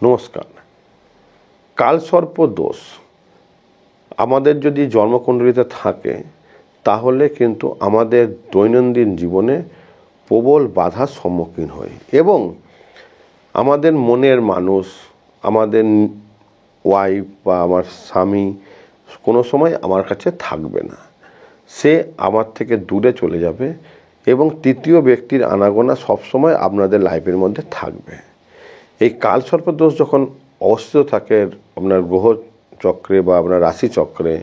নমস্কার। কালসর্প দোষ আমাদের যদি জন্মকুণ্ডলিতে থাকে তাহলে কিন্তু আমাদের দৈনন্দিন জীবনে প্রবল বাধার সম্মুখীন হই এবং আমাদের মনের মানুষ, আমাদের ওয়াইফ বা আমার স্বামী কোনো সময় আমার কাছে থাকবে না, সে আমার থেকে দূরে চলে যাবে এবং তৃতীয় ব্যক্তির আনাগোনা সবসময় আপনাদের লাইফের মধ্যে থাকবে। এই কালসর্প দোষ যখন অবস্থিত থাকে আপনার গ্রহ চক্রে বা আপনার রাশি চক্রে,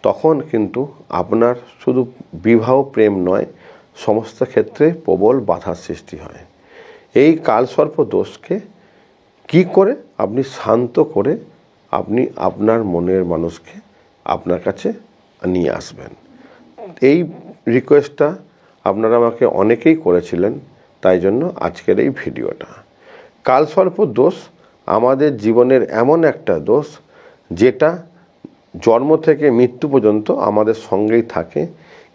তখন কিন্তু আপনার শুধু বিবাহ প্রেম নয়, সমস্ত ক্ষেত্রে প্রবল বাধার সৃষ্টি হয়। এই কালসর্প দোষকে কি করে আপনি শান্ত করে আপনি আপনার মনের মানুষকে আপনার কাছে নিয়ে আসবেন, এই রিকোয়েস্টটা আপনারা আমাকে অনেকেই করেছিলেন, তাই জন্য আজকের এই ভিডিওটা। কালসর্প দোষ আমাদের জীবনের এমন একটা দোষ যেটা জন্ম থেকে মৃত্যু পর্যন্ত আমাদের সঙ্গেই থাকে,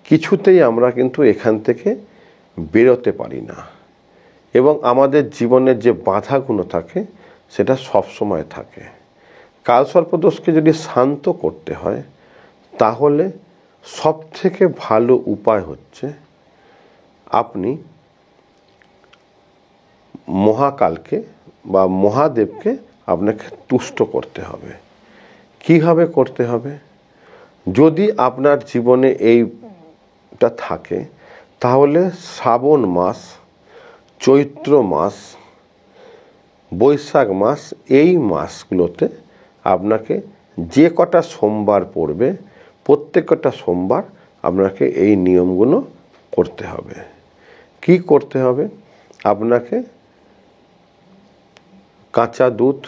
কিছুতেই আমরা কিন্তু এখান থেকে বেরোতে পারি না এবং আমাদের জীবনের যে বাধাগুলো থাকে সেটা সবসময় থাকে। কালসর্প দোষকে যদি শান্ত করতে হয় তাহলে সবথেকে ভালো উপায় হচ্ছে আপনি মহাকালকে বা মহাদেবকে আপনাকে তুষ্ট করতে হবে। কীভাবে করতে হবে? যদি আপনার জীবনে এইটা থাকে তাহলে শ্রাবণ মাস, চৈত্র মাস, বৈশাখ মাস, এই মাসগুলোতে আপনাকে যে কটা সোমবার পড়বে প্রত্যেকটা সোমবার আপনাকে এই নিয়মগুলো করতে হবে। কি করতে হবে? আপনাকে কাঁচা দুধ,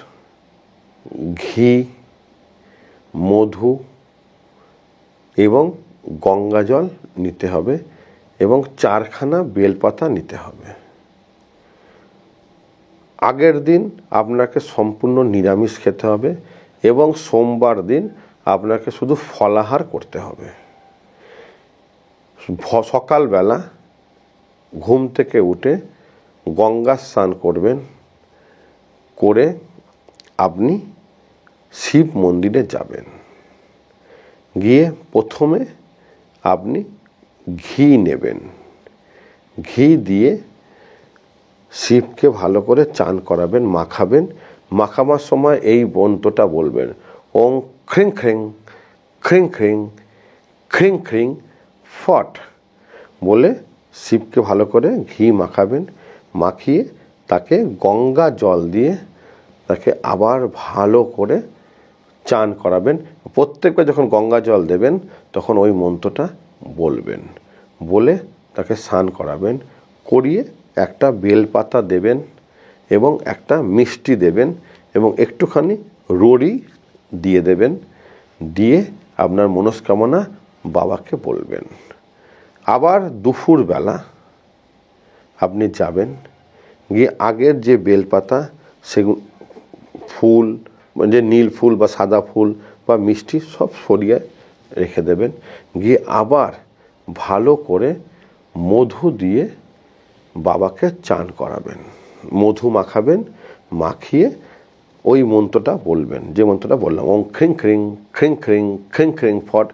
ঘি, মধু এবং গঙ্গা জল নিতে হবে এবং 4খানা বেলপাতা নিতে হবে। আগের দিন আপনাকে সম্পূর্ণ নিরামিষ খেতে হবে এবং সোমবার দিন আপনাকে শুধু ফলাহার করতে হবে। সকালবেলা ঘুম থেকে উঠে গঙ্গা স্নান করবেন, করে আপনি শিব মন্দিরে যাবেন। গিয়ে প্রথমে আপনি ঘি নেবেন, ঘি দিয়ে শিবকে ভালো করে চান করাবেন, মাখাবেন। মাখাবার সময় এই মন্ত্রটা বলবেন, ওং খ্রিং খ্রিং খ্রিং খ্রিং খ্রিং খ্রিং ফট বলে শিবকে ভালো করে ঘি মাখাবেন। মাখিয়ে তাকে গঙ্গা জল দিয়ে তাকে আবার ভালো করে চান করাবেন। প্রত্যেকবার যখন গঙ্গা জল দেবেন তখন ওই মন্ত্রটা বলবেন, বলে তাকে স্নান করাবেন। করিয়ে একটা বেলপাতা দেবেন এবং একটা মিষ্টি দেবেন এবং একটুখানি রড়ি দিয়ে দেবেন। দিয়ে আপনার মনস্কামনা বাবাকে বলবেন। আবার দুপুরবেলা আপনি যাবেন, গিয়ে আগের যে বেলপাতা, সেগুলো ফুল, যে নীল ফুল বা সাদা ফুল বা মিষ্টি সব সরিয়ে রেখে দেবেন। গিয়ে আবার ভালো করে মধু দিয়ে বাবাকে চান করাবেন, মধু মাখাবেন। মাখিয়ে ওই মন্ত্রটা বলবেন, যে মন্ত্রটা বললাম, ওং খ্রিং খ্রিং খ্রিং খ্রিং খ্রিং খ্রিং ফট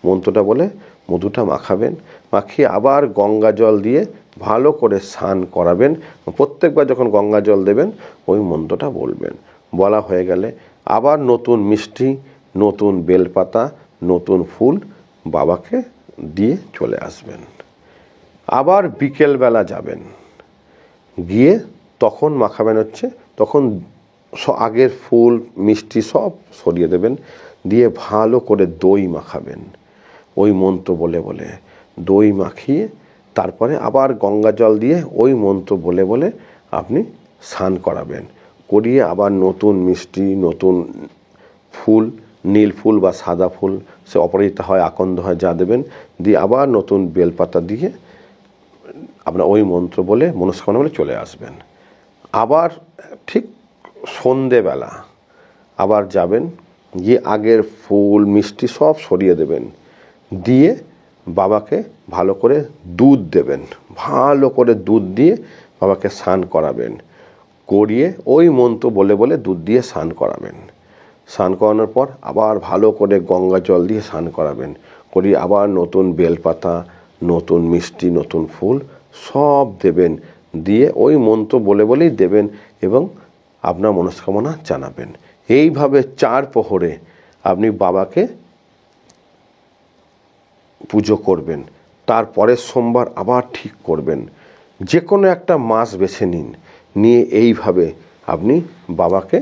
মন্ত্রটা বলে মধুটা মাখাবেন। মাখিয়ে আবার গঙ্গা জল দিয়ে ভালো করে স্নান করাবেন। প্রত্যেকবার যখন গঙ্গা জল দেবেন ওই মন্ত্রটা বলবেন। বলা হয়ে গেলে আবার নতুন মিষ্টি, নতুন বেলপাতা, নতুন ফুল বাবাকে দিয়ে চলে আসবেন। আবার বিকেলবেলা যাবেন, গিয়ে তখন মাখাবেন হচ্ছে, তখন আগের ফুল মিষ্টি সব সরিয়ে দেবেন। দিয়ে ভালো করে দই মাখাবেন, ওই মন্ত্র বলে বলে দই মাখিয়ে তারপরে আবার গঙ্গা জল দিয়ে ওই মন্ত্র বলে বলে আপনি স্নান করাবেন। করিয়ে আবার নতুন মিষ্টি, নতুন ফুল, নীল ফুল বা সাদা ফুল, সে অপরাজিতা হয়, আকন্দ হয়, যা দেবেন, দিয়ে আবার নতুন বেলপাতা দিয়ে আপনার ওই মন্ত্র বলে মনস্কামনা বলে চলে আসবেন। আবার ঠিক সন্ধেবেলা আবার যাবেন, গিয়ে আগের ফুল মিষ্টি সব সরিয়ে দেবেন। দিয়ে বাবাকে ভালো করে দুধ দেবেন, ভালো করে দুধ দিয়ে বাবাকে স্নান করাবেন। করিয়ে ওই মন্ত্র বলে বলে দুধ দিয়ে স্নান করাবেন। স্নান করানোর পর আবার ভালো করে গঙ্গা জল দিয়ে স্নান করাবেন, করিয়ে আবার নতুন বেলপাতা, নতুন মিষ্টি, নতুন ফুল সব দেবেন, দিয়ে ওই মন্ত্র বলে বলেই দেবেন এবং আপনার মনস্কামনা জানাবেন। এইভাবে 4 প্রহরে আপনি বাবাকে পুজো করবেন। তারপরের সোমবার আবার ঠিক করবেন, যে কোনো একটা মাস বেছে নিন, নিয়ে এইভাবে আপনি বাবাকে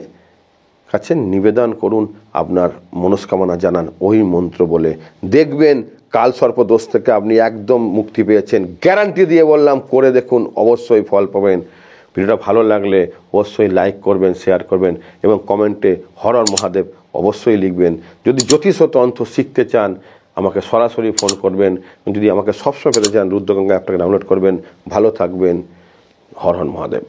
কাছে নিবেদন করুন, আপনার মনস্কামনা জানান ওই মন্ত্র বলে। দেখবেন কালসর্প দোষ থেকে আপনি একদম মুক্তি পেয়েছেন, গ্যারান্টি দিয়ে বললাম। করে দেখুন, অবশ্যই ফল পাবেন। ভিডিওটা ভালো লাগলে অবশ্যই লাইক করবেন, শেয়ার করবেন এবং কমেন্টে হর হর মহাদেব অবশ্যই লিখবেন। যদি জ্যোতিষ ও তন্ত্র শিখতে চান আমাকে সরাসরি ফোন করবেন, যদি আমাকে সবসময় পেতে চান রুদ্রগঙ্গা অ্যাপটাকে ডাউনলোড করবেন। ভালো থাকবেন, হর হর মহাদেব।